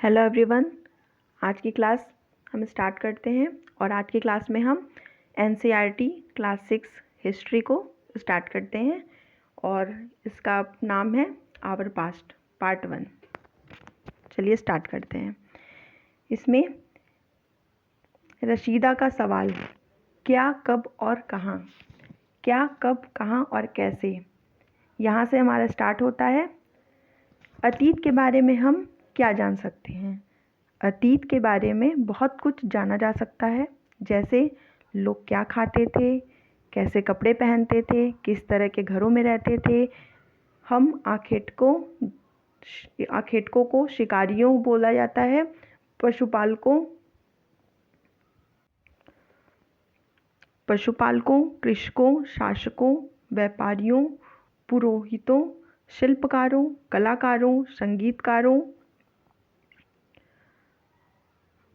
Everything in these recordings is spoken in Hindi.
Hello everyone. आज की क्लास हम स्टार्ट करते हैं और आज की क्लास में हम एनसीईआरटी क्लास 6 हिस्ट्री को स्टार्ट करते हैं और इसका नाम है आवर पास्ट पार्ट 1। चलिए स्टार्ट करते हैं। इसमें रशीदा का सवाल, क्या, कब और कहाँ। क्या, कब, कहाँ और कैसे, यहाँ से हमारा स्टार्ट होता है। अतीत के बारे में हम क्या जान सकते हैं? अतीत के बारे में बहुत कुछ जाना जा सकता है, जैसे लोग क्या खाते थे, कैसे कपड़े पहनते थे, किस तरह के घरों में रहते थे। हम आखेटकों को शिकारियों बोला जाता है, पशुपालकों, कृषकों, शासकों, व्यापारियों, पुरोहितों, शिल्पकारों, कलाकारों, संगीतकारों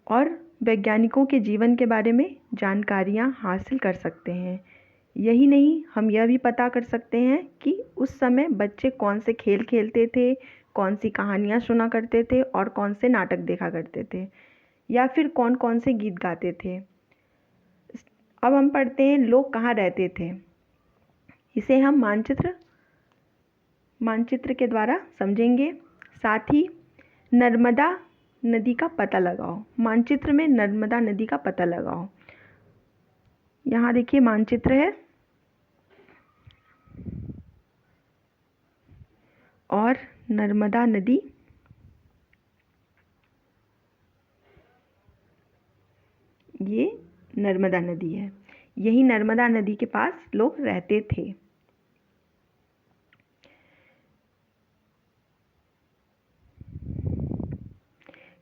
और वैज्ञानिकों के जीवन के बारे में जानकारियाँ हासिल कर सकते हैं। यही नहीं, हम यह भी पता कर सकते हैं कि उस समय बच्चे कौन से खेल खेलते थे, कौन सी कहानियाँ सुना करते थे और कौन से नाटक देखा करते थे, या फिर कौन कौन से गीत गाते थे। अब हम पढ़ते हैं लोग कहाँ रहते थे। इसे हम मानचित्र के द्वारा समझेंगे। साथ ही नर्मदा नदी का पता लगाओ। मानचित्र में नर्मदा नदी का पता लगाओ। यहाँ देखिए मानचित्र है और नर्मदा नदी ये नर्मदा नदी है। यही नर्मदा नदी के पास लोग रहते थे।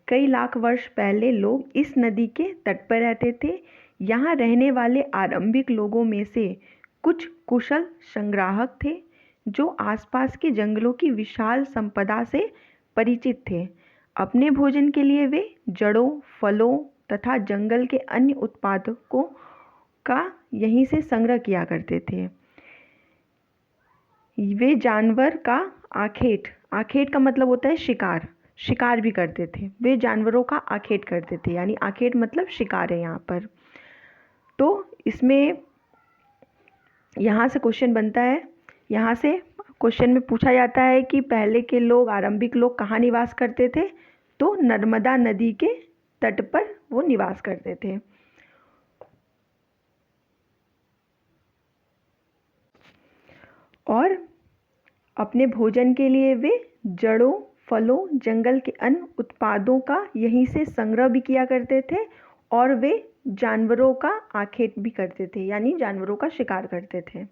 कई लाख वर्ष पहले लोग इस नदी के तट पर रहते थे। यहाँ रहने वाले आरंभिक लोगों में से कुछ कुशल संग्राहक थे जो आसपास के जंगलों की विशाल संपदा से परिचित थे। अपने भोजन के लिए वे जड़ों, फलों तथा जंगल के अन्य उत्पादकों का यहीं से संग्रह किया करते थे। वे जानवर का आखेट का मतलब होता है शिकार भी करते थे। वे जानवरों का आखेट करते थे, यानी आखेट मतलब शिकार है यहाँ पर। तो इसमें यहाँ से क्वेश्चन बनता है, यहाँ से क्वेश्चन में पूछा जाता है कि पहले के लोग, आरंभिक लोग कहाँ निवास करते थे? तो नर्मदा नदी के तट पर वो निवास करते थे। और अपने भोजन के लिए वे जड़ों, फलों, जंगल के अन्य उत्पादों का यहीं से संग्रह भी किया करते थे और वे जानवरों का आखेट भी करते थे, यानी जानवरों का शिकार करते थे।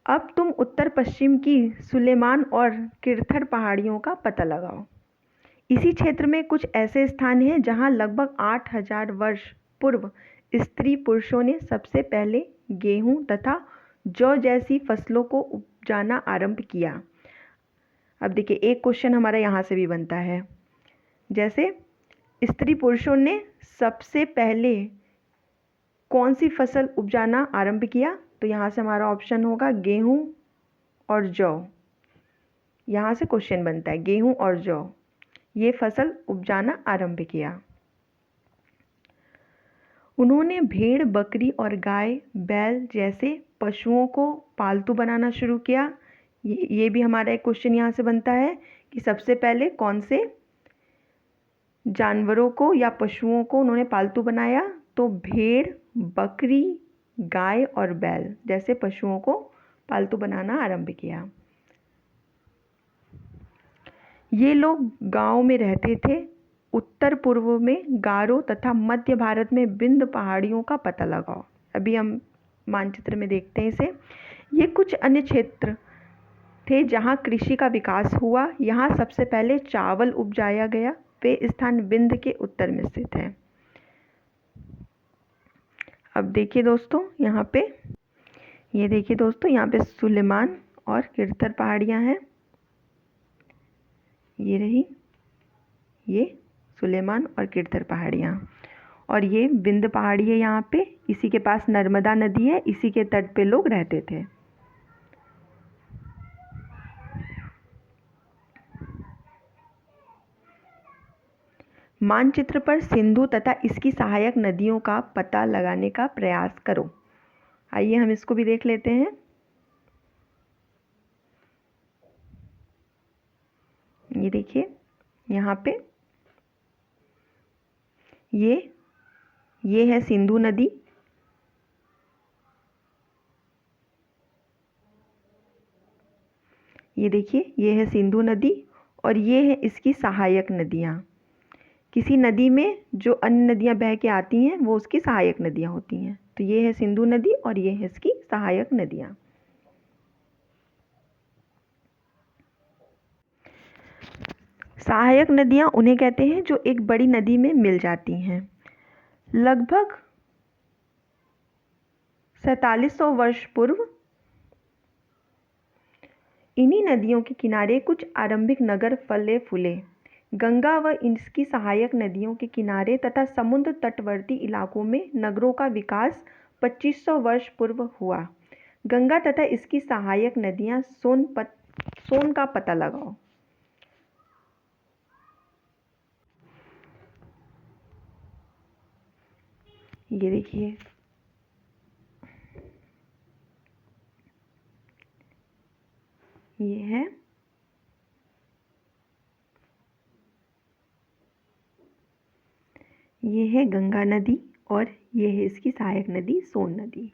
अब तुम उत्तर पश्चिम की सुलेमान और किरथर पहाड़ियों का पता लगाओ। इसी क्षेत्र में कुछ ऐसे स्थान हैं जहां लगभग 8000 वर्ष पूर्व स्त्री पुरुषों ने सबसे पहले गेहूं तथा जौ जैसी फसलों को उपजाना आरंभ किया। अब देखिए एक क्वेश्चन हमारा यहाँ से भी बनता है, जैसे स्त्री पुरुषों ने सबसे पहले कौन सी फसल उपजाना आरंभ किया? तो यहाँ से हमारा ऑप्शन होगा गेहूं और जौ। यहाँ से क्वेश्चन बनता है गेहूं और जौ, ये फसल उपजाना आरंभ किया। उन्होंने भेड़, बकरी और गाय, बैल जैसे पशुओं को पालतू बनाना शुरू किया। ये भी हमारा एक क्वेश्चन यहाँ से बनता है कि सबसे पहले कौन से जानवरों को या पशुओं को उन्होंने पालतू बनाया? तो भेड़, बकरी, गाय और बैल जैसे पशुओं को पालतू बनाना आरंभ किया। ये लोग गांव में रहते थे। उत्तर पूर्व में गारो तथा मध्य भारत में विंध्य पहाड़ियों का पता लगाओ। अभी हम मानचित्र में देखते हैं इसे। ये कुछ अन्य क्षेत्र थे जहां कृषि का विकास हुआ। यहाँ सबसे पहले चावल उपजाया गया। वे स्थान विंध्य के उत्तर में स्थित है। अब देखिए दोस्तों, यहाँ पे ये देखिए दोस्तों, यहाँ पे सुलेमान और किरथर पहाड़ियाँ हैं। ये रही, ये सुलेमान और किरथर पहाड़ियाँ, और ये विंध्य पहाड़ी है। यहाँ पे इसी के पास नर्मदा नदी है, इसी के तट पे लोग रहते थे। मानचित्र पर सिंधु तथा इसकी सहायक नदियों का पता लगाने का प्रयास करो। आइए हम इसको भी देख लेते हैं। ये देखिए यहाँ पे ये है सिंधु नदी, ये देखिए ये है सिंधु नदी और ये है इसकी सहायक नदियाँ। किसी नदी में जो अन्य नदियाँ बह के आती हैं वो उसकी सहायक नदियाँ होती हैं। तो ये है सिंधु नदी और ये है इसकी सहायक नदियाँ। सहायक नदियाँ उन्हें कहते हैं जो एक बड़ी नदी में मिल जाती हैं। लगभग 4700 वर्ष पूर्व इन्हीं नदियों के किनारे कुछ आरंभिक नगर फले फूले। गंगा व इसकी सहायक नदियों के किनारे तथा समुद्र तटवर्ती इलाकों में नगरों का विकास 2500 वर्ष पूर्व हुआ। गंगा तथा इसकी सहायक नदियाँ सोन का पता लगाओ। ये देखिए ये है गंगा नदी और ये है इसकी सहायक नदी सोन नदी।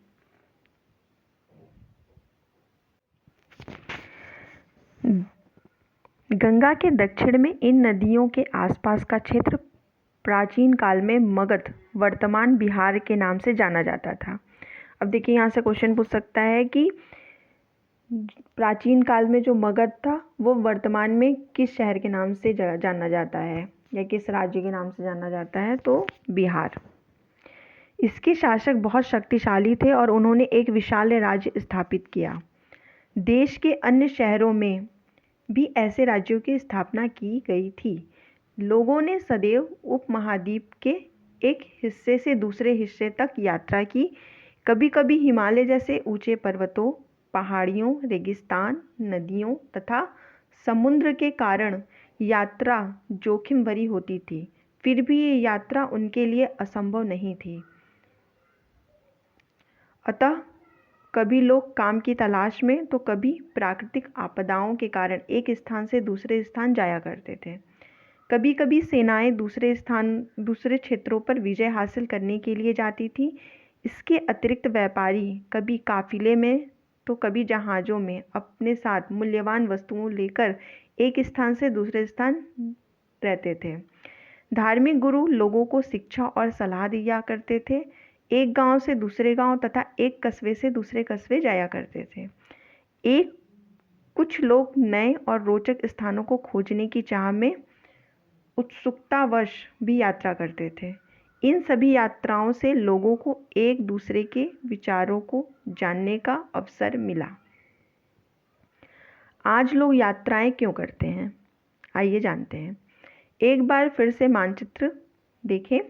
गंगा के दक्षिण में इन नदियों के आसपास का क्षेत्र प्राचीन काल में मगध, वर्तमान बिहार के नाम से जाना जाता था। अब देखिए यहाँ से क्वेश्चन पूछ सकता है कि प्राचीन काल में जो मगध था वो वर्तमान में किस शहर के नाम से जाना जाता है या किस राज्य के नाम से जाना जाता है? तो बिहार। इसके शासक बहुत शक्तिशाली थे और उन्होंने एक विशाल राज्य स्थापित किया। देश के अन्य शहरों में भी ऐसे राज्यों की स्थापना की गई थी। लोगों ने सदैव उपमहाद्वीप के एक हिस्से से दूसरे हिस्से तक यात्रा की। कभी कभी हिमालय जैसे ऊंचे पर्वतों, पहाड़ियों, रेगिस्तान, नदियों तथा समुद्र के कारण यात्रा जोखिम भरी होती थी। फिर भी ये यात्रा उनके लिए असंभव नहीं थी। अतः कभी लोग काम की तलाश में तो कभी प्राकृतिक आपदाओं के कारण एक स्थान से दूसरे स्थान जाया करते थे। कभी कभी सेनाएं दूसरे क्षेत्रों पर विजय हासिल करने के लिए जाती थी। इसके अतिरिक्त व्यापारी कभी काफिले में तो कभी जहाज़ों में अपने साथ मूल्यवान वस्तुओं लेकर एक स्थान से दूसरे स्थान रहते थे। धार्मिक गुरु लोगों को शिक्षा और सलाह दिया करते थे। एक गांव से दूसरे गांव तथा एक कस्बे से दूसरे कस्बे जाया करते थे। कुछ लोग नए और रोचक स्थानों को खोजने की चाह में उत्सुकतावश भी यात्रा करते थे। इन सभी यात्राओं से लोगों को एक दूसरे के विचारों को जानने का अवसर मिला। आज लोग यात्राएं क्यों करते हैं? आइए जानते हैं। एक बार फिर से मानचित्र देखें।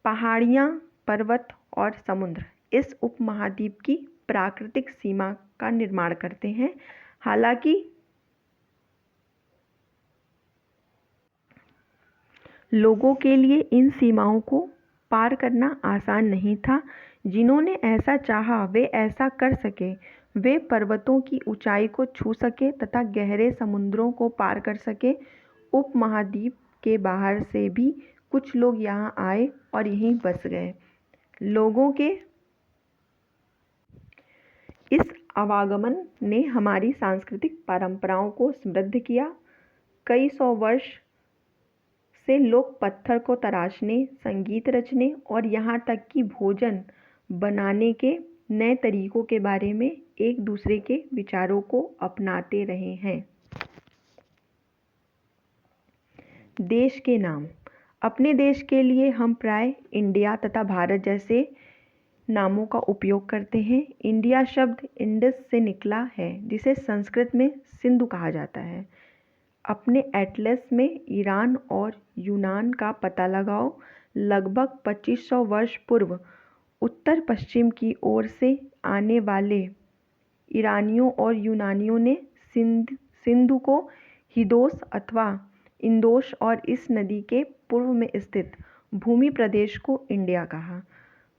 पहाड़ियाँ, पर्वत और समुद्र इस उपमहाद्वीप की प्राकृतिक सीमा का निर्माण करते हैं। हालांकि लोगों के लिए इन सीमाओं को पार करना आसान नहीं था। जिन्होंने ऐसा चाहा वे ऐसा कर सके। वे पर्वतों की ऊंचाई को छू सके तथा गहरे समुद्रों को पार कर सके। उपमहाद्वीप के बाहर से भी कुछ लोग यहाँ आए और यहीं बस गए। लोगों के इस आवागमन ने हमारी सांस्कृतिक परंपराओं को समृद्ध किया। कई सौ वर्ष से लोग पत्थर को तराशने, संगीत रचने और यहाँ तक कि भोजन बनाने के नए तरीकों के बारे में एक दूसरे के विचारों को अपनाते रहे हैं। देश के नाम। अपने देश के लिए हम प्राय इंडिया तथा भारत जैसे नामों का उपयोग करते हैं। इंडिया शब्द इंडस से निकला है जिसे संस्कृत में सिंधु कहा जाता है। अपने एटलस में ईरान और यूनान का पता लगाओ। लगभग 2500 वर्ष पूर्व उत्तर पश्चिम की ओर से आने वाले ईरानियों और यूनानियों ने सिंधु को हिदोस अथवा इंदोश और इस नदी के पूर्व में स्थित भूमि प्रदेश को इंडिया कहा।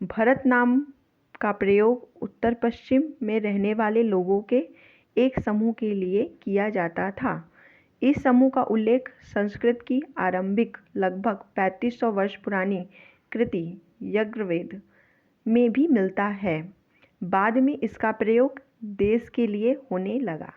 भरत नाम का प्रयोग उत्तर पश्चिम में रहने वाले लोगों के एक समूह के लिए किया जाता था। इस समूह का उल्लेख संस्कृत की आरंभिक लगभग 3500 वर्ष पुरानी कृति यजुर्वेद में भी मिलता है। बाद में इसका प्रयोग देश के लिए होने लगा।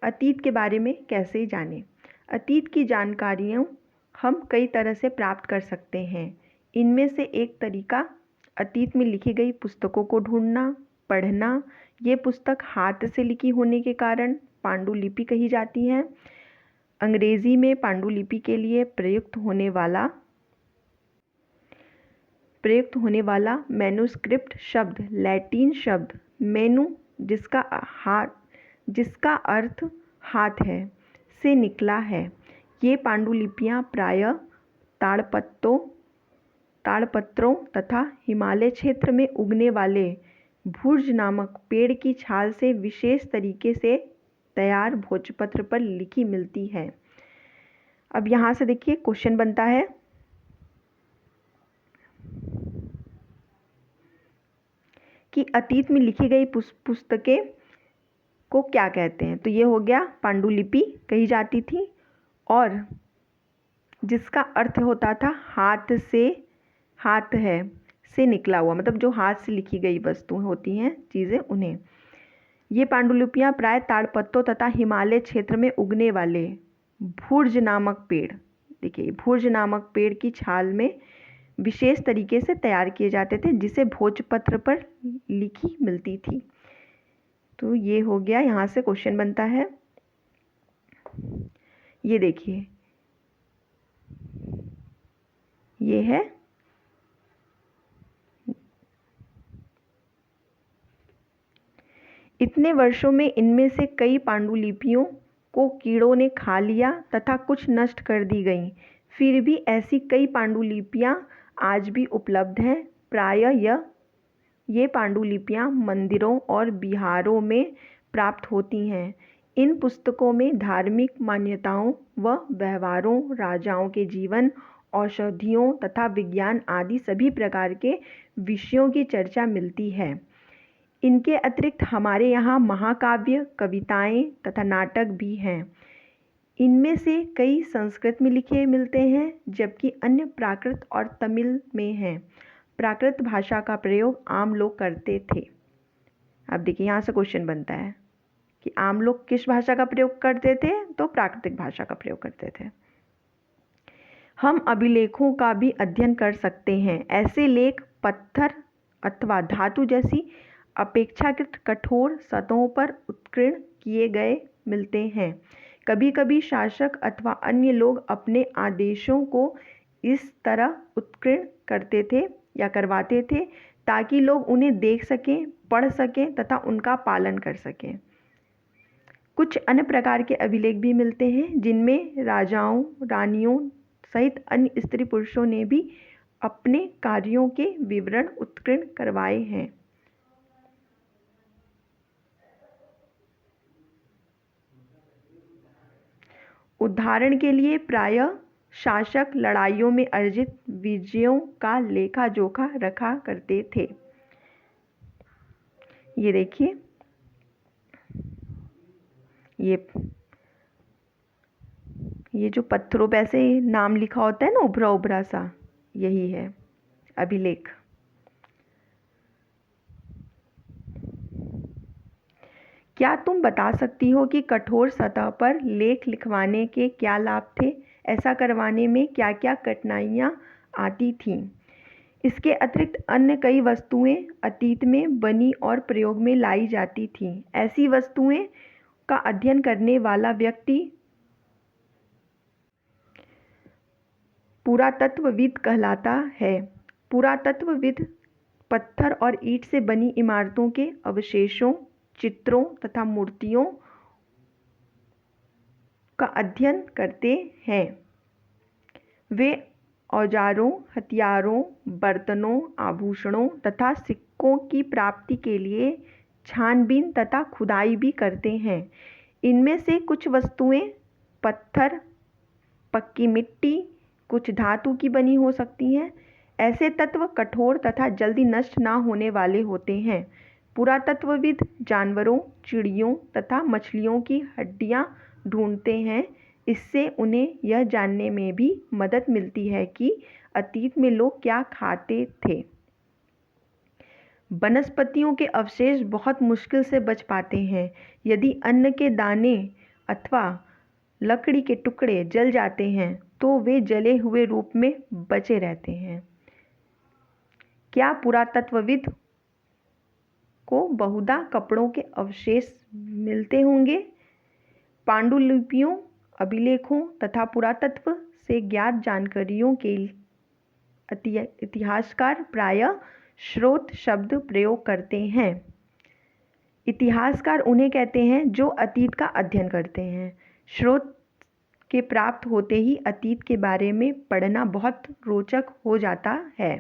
अतीत के बारे में कैसे जानें? अतीत की जानकारियाँ हम कई तरह से प्राप्त कर सकते हैं। इनमें से एक तरीका अतीत में लिखी गई पुस्तकों को ढूंढना, पढ़ना। ये पुस्तक हाथ से लिखी होने के कारण पांडुलिपि कही जाती हैं। अंग्रेजी में पांडुलिपि के लिए प्रयुक्त होने वाला मैन्युस्क्रिप्ट शब्द लैटिन शब्द मेनु जिसका अर्थ हाथ है से निकला है। ये पांडुलिपियाँ प्रायः ताड़पत्रों तथा हिमालय क्षेत्र में उगने वाले भूर्ज नामक पेड़ की छाल से विशेष तरीके से तैयार भोजपत्र पर लिखी मिलती है। अब यहाँ से देखिए क्वेश्चन बनता है कि अतीत में लिखी गई पुस्तकें को क्या कहते हैं। तो ये हो गया पांडुलिपि कही जाती थी और जिसका अर्थ होता था हाथ से निकला हुआ, मतलब जो हाथ से लिखी गई वस्तुएं होती हैं, चीज़ें, उन्हें। ये पांडुलिपियाँ प्राय ताड़पत्रों तथा हिमालय क्षेत्र में उगने वाले भूर्ज नामक पेड़, देखिए भूर्ज नामक पेड़ की छाल में विशेष तरीके से तैयार किए जाते थे, जिसे भोजपत्र पर लिखी मिलती थी। तो ये हो गया, यहाँ से क्वेश्चन बनता है। ये देखिए, ये है इतने वर्षों में इनमें से कई पांडुलिपियों को कीड़ों ने खा लिया तथा कुछ नष्ट कर दी गईं। फिर भी ऐसी कई पांडुलिपियाँ आज भी उपलब्ध हैं। प्रायः ये पांडुलिपियाँ मंदिरों और विहारों में प्राप्त होती हैं। इन पुस्तकों में धार्मिक मान्यताओं व व्यवहारों, राजाओं के जीवन, औषधियों तथा विज्ञान आदि सभी प्रकार के विषयों की चर्चा मिलती है। इनके अतिरिक्त हमारे यहाँ महाकाव्य, कविताएं तथा नाटक भी हैं। इनमें से कई संस्कृत में लिखे मिलते हैं, जबकि अन्य प्राकृत और तमिल में हैं। प्राकृत भाषा का प्रयोग आम लोग करते थे। अब देखिए, यहाँ से क्वेश्चन बनता है कि आम लोग किस भाषा का प्रयोग करते थे? तो प्राकृतिक भाषा का प्रयोग करते थे। हम अभिलेखों का भी अध्ययन कर सकते हैं। ऐसे लेख पत्थर अथवा धातु जैसी अपेक्षाकृत कठोर सतहों पर उत्कीर्ण किए गए मिलते हैं। कभी कभी शासक अथवा अन्य लोग अपने आदेशों को इस तरह उत्कीर्ण करते थे या करवाते थे ताकि लोग उन्हें देख सकें, पढ़ सकें तथा उनका पालन कर सकें। कुछ अन्य प्रकार के अभिलेख भी मिलते हैं, जिनमें राजाओं, रानियों सहित अन्य स्त्री पुरुषों ने भी अपने कार्यों के विवरण उत्कीर्ण करवाए हैं। उदाहरण के लिए प्रायः शासक लड़ाइयों में अर्जित विजयों का लेखा जोखा रखा करते थे। ये देखिए, ये जो पत्थरों पे ऐसे नाम लिखा होता है ना, उभरा उभरा सा, यही है अभिलेख। क्या तुम बता सकती हो कि कठोर सतह पर लेख लिखवाने के क्या लाभ थे? ऐसा करवाने में क्या क्या कठिनाइयाँ आती थीं? इसके अतिरिक्त अन्य कई वस्तुएं अतीत में बनी और प्रयोग में लाई जाती थीं। ऐसी वस्तुएं का अध्ययन करने वाला व्यक्ति पुरातत्वविद कहलाता है। पुरातत्वविद पत्थर और ईंट से बनी इमारतों के अवशेषों, चित्रों तथा मूर्तियों का अध्ययन करते हैं। वे औजारों, हथियारों, बर्तनों, आभूषणों तथा सिक्कों की प्राप्ति के लिए छानबीन तथा खुदाई भी करते हैं। इनमें से कुछ वस्तुएं पत्थर, पक्की मिट्टी, कुछ धातु की बनी हो सकती हैं। ऐसे तत्व कठोर तथा जल्दी नष्ट ना होने वाले होते हैं। पुरातत्वविद जानवरों, चिड़ियों तथा मछलियों की हड्डियां ढूंढते हैं। इससे उन्हें यह जानने में भी मदद मिलती है कि अतीत में लोग क्या खाते थे। वनस्पतियों के अवशेष बहुत मुश्किल से बच पाते हैं। यदि अन्न के दाने अथवा लकड़ी के टुकड़े जल जाते हैं तो वे जले हुए रूप में बचे रहते हैं। क्या पुरातत्वविद को बहुधा कपड़ों के अवशेष मिलते होंगे? पांडुलिपियों, अभिलेखों तथा पुरातत्व से ज्ञात जानकारियों के इतिहासकार प्रायः स्रोत शब्द प्रयोग करते हैं। इतिहासकार उन्हें कहते हैं जो अतीत का अध्ययन करते हैं। स्रोत के प्राप्त होते ही अतीत के बारे में पढ़ना बहुत रोचक हो जाता है।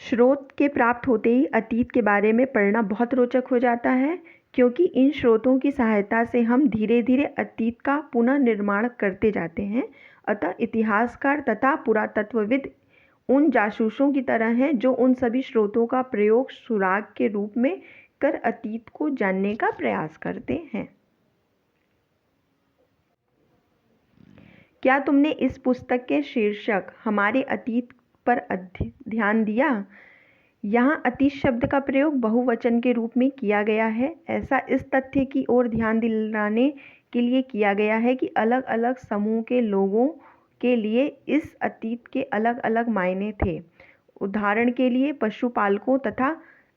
स्रोत के प्राप्त होते ही अतीत के बारे में पढ़ना बहुत रोचक हो जाता है, क्योंकि इन स्रोतों की सहायता से हम धीरे धीरे अतीत का पुनर्निर्माण करते जाते हैं। अतः इतिहासकार तथा पुरातत्वविद उन जासूसों की तरह हैं जो उन सभी स्रोतों का प्रयोग सुराग के रूप में कर अतीत को जानने का प्रयास करते हैं। क्या तुमने इस पुस्तक के शीर्षक हमारे अतीत पर ध्यान दिया? यहाँ अतीत शब्द का प्रयोग बहुवचन के रूप में किया गया है। ऐसा इस तथ्य की ओर ध्यान दिलाने के लिए किया गया है कि अलग अलग समूह के लोगों के लिए इस अतीत के अलग अलग मायने थे। उदाहरण के लिए पशुपालकों तथा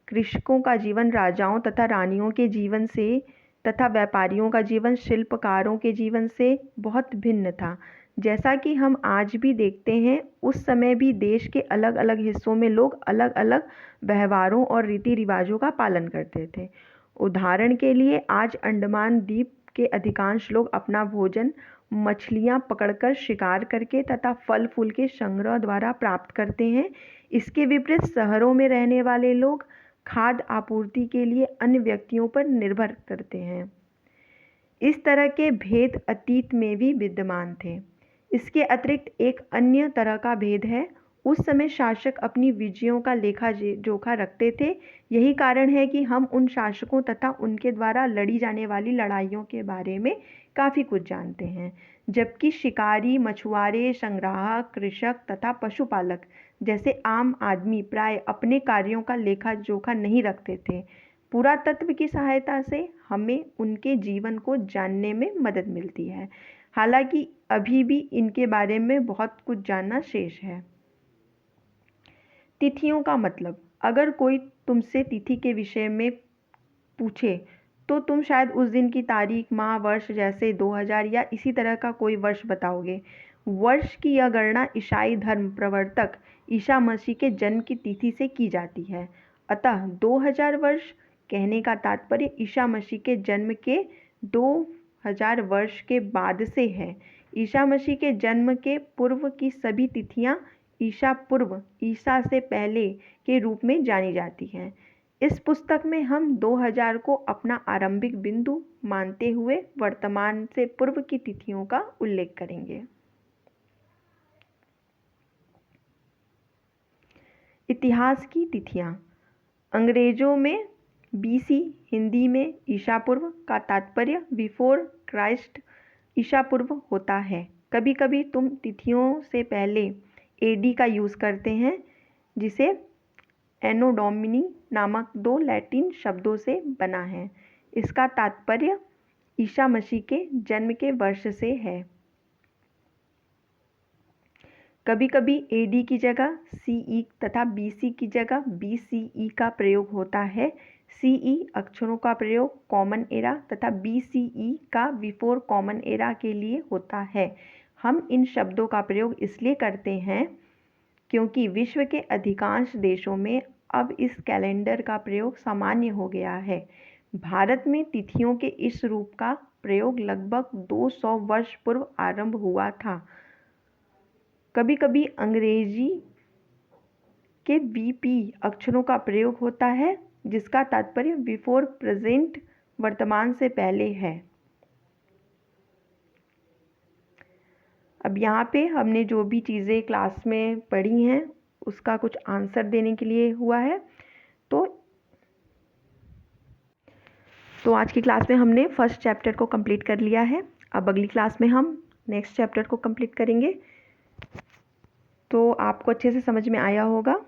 कृषकों का जीवन राजाओं तथा रानियों के जीवन से तथा व्यापारियों का जीवन शिल्पकारों के जीवन से बहुत भिन्न था। जैसा कि हम आज भी देखते हैं, उस समय भी देश के अलग अलग हिस्सों में लोग अलग अलग व्यवहारों और रीति रिवाजों का पालन करते थे। उदाहरण के लिए आज अंडमान द्वीप के अधिकांश लोग अपना भोजन मछलियां पकड़कर, शिकार करके तथा फल फूल के संग्रह द्वारा प्राप्त करते हैं। इसके विपरीत शहरों में रहने वाले लोग खाद्य आपूर्ति के लिए अन्य व्यक्तियों पर निर्भर करते हैं। इस तरह के भेद अतीत में भी विद्यमान थे। इसके अतिरिक्त एक अन्य तरह का भेद है। उस समय शासक अपनी विजयों का लेखा जोखा रखते थे। यही कारण है कि हम उन शासकों तथा उनके द्वारा लड़ी जाने वाली लड़ाइयों के बारे में काफ़ी कुछ जानते हैं, जबकि शिकारी, मछुआरे, संग्राहक, कृषक तथा पशुपालक जैसे आम आदमी प्राय अपने कार्यों का लेखा जोखा नहीं रखते थे। पुरातत्व की सहायता से हमें उनके जीवन को जानने में मदद मिलती है, हालांकि अभी भी इनके बारे में बहुत कुछ जानना शेष है। तिथियों का मतलब। अगर कोई तुमसे तिथि के विषय में पूछे तो तुम शायद उस दिन की तारीख, माह, वर्ष जैसे 2000 या इसी तरह का कोई वर्ष बताओगे। वर्ष की यह गणना ईसाई धर्म प्रवर्तक ईसा मसीह के जन्म की तिथि से की जाती है। अतः 2000 वर्ष कहने का तात्पर्य ईसा मसीह के जन्म के 2000 वर्ष के बाद से है। ईसा मसीह के जन्म के पूर्व की सभी तिथियां ईसा पूर्व, ईसा से पहले के रूप में जानी जाती हैं। इस पुस्तक में हम 2000 को अपना आरंभिक बिंदु मानते हुए वर्तमान से पूर्व की तिथियों का उल्लेख करेंगे। इतिहास की तिथियां। अंग्रेजों में BC, हिंदी में ईसा पूर्व का तात्पर्य बिफोर क्राइस्ट, ईसा पूर्व होता है। कभी कभी तुम तिथियों से पहले AD का यूज़ करते हैं, जिसे एनो डोमिनी नामक 2 लैटिन शब्दों से बना है। इसका तात्पर्य ईसा मसीह के जन्म के वर्ष से है। कभी कभी AD की जगह CE तथा BC की जगह BCE का प्रयोग होता है। CE अक्षरों का प्रयोग कॉमन एरा तथा BCE का बिफोर कॉमन एरा के लिए होता है। हम इन शब्दों का प्रयोग इसलिए करते हैं क्योंकि विश्व के अधिकांश देशों में अब इस कैलेंडर का प्रयोग सामान्य हो गया है। भारत में तिथियों के इस रूप का प्रयोग लगभग 200 वर्ष पूर्व आरंभ हुआ था। कभी कभी अंग्रेजी के वीपी अक्षरों का प्रयोग होता है जिसका तात्पर्य बिफोर प्रेजेंट वर्तमान से पहले है। अब यहाँ पे हमने जो भी चीज़ें क्लास में पढ़ी हैं उसका कुछ आंसर देने के लिए हुआ है। तो आज की क्लास में हमने फर्स्ट चैप्टर को कंप्लीट कर लिया है। अब अगली क्लास में हम नेक्स्ट चैप्टर को कंप्लीट करेंगे। तो आपको अच्छे से समझ में आया होगा।